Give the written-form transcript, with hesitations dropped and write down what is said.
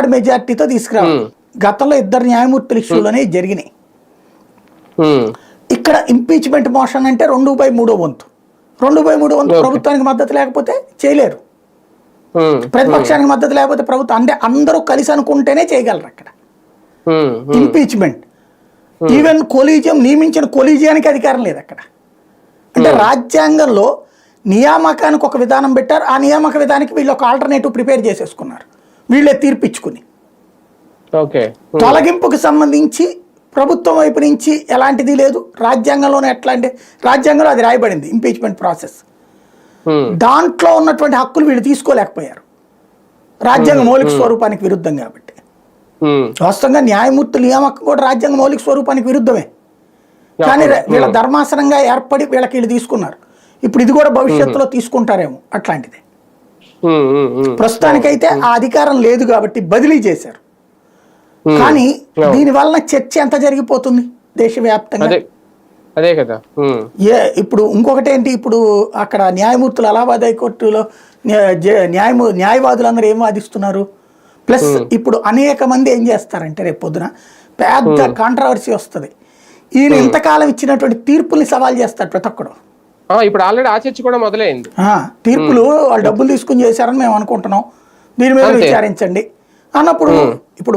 Record మెజార్టీతో తీసుకురావాలి. గతంలో 2 న్యాయమూర్తుల ఇష్యూలోనే జరిగినాయి. ఇక్కడ ఇంపీచ్మెంట్ మోషన్ అంటే 2/3 వంతు. 2/3 వంతు ప్రభుత్వానికి మద్దతు లేకపోతే చేయలేరు, ప్రతిపక్షానికి మద్దతు లేకపోతే ప్రభుత్వం, అంటే అందరూ కలిసి అనుకుంటేనే చేయగలరు అక్కడ ఇంపీచ్మెంట్. ఈవెన్ కొలీజియం నియమించిన కొలీజియానికి అధికారం లేదు అక్కడ. అంటే రాజ్యాంగంలో నియామకానికి ఒక విధానం పెట్టారు, ఆ నియామక విధానానికి వీళ్ళు ఒక ఆల్టర్నేటివ్ ప్రిపేర్ చేసేసుకున్నారు వీళ్ళే తీర్పిచ్చుకుని. తొలగింపుకు సంబంధించి ప్రభుత్వం వైపు నుంచి ఎలాంటిది లేదు, రాజ్యాంగంలోనే ఎట్లాంటి రాజ్యాంగంలో అది రాయబడింది ఇంపీచ్మెంట్ ప్రాసెస్. దాంట్లో ఉన్నటువంటి హక్కులు వీళ్ళు తీసుకోలేకపోయారు రాజ్యాంగ మౌలిక స్వరూపానికి విరుద్ధం కాబట్టి. వాస్తవంగా న్యాయమూర్తుల నియామకం కూడా రాజ్యాంగ మౌలిక స్వరూపానికి విరుద్ధమే, కానీ వీళ్ళ ధర్మాసనంగా ఏర్పడి వీళ్ళకి వీళ్ళు తీసుకున్నారు. ఇప్పుడు ఇది కూడా భవిష్యత్తులో తీసుకుంటారేమో అట్లాంటిదే. ప్రస్తుతానికైతే ఆ అధికారం లేదు కాబట్టి బదిలీ చేశారు. కానీ దీని వలన చర్చ ఎంత జరిగిపోతుంది దేశవ్యాప్తంగా. ఇప్పుడు ఇంకొకటి ఏంటి, ఇప్పుడు అక్కడ న్యాయమూర్తులు అలహాబాద్ హైకోర్టులో న్యాయవాదులందరూ ఏం వాదిస్తున్నారు. ప్లస్ ఇప్పుడు అనేక మంది ఏం చేస్తారంటే రేపు పొద్దున పెద్ద కాంట్రవర్సీ వస్తుంది. ఈయన ఇంతకాలం ఇచ్చినటువంటి తీర్పుల్ని సవాల్ చేస్తారు ప్రతి ఒక్కడు. ఇప్పుడు ఆల్రెడీ ఆ చర్చ కూడా మొదలైంది. తీర్పులు వాళ్ళు డబ్బులు తీసుకుని చేశారని మేము అనుకుంటున్నాం, దీని మీద విచారించండి అన్నప్పుడు ఇప్పుడు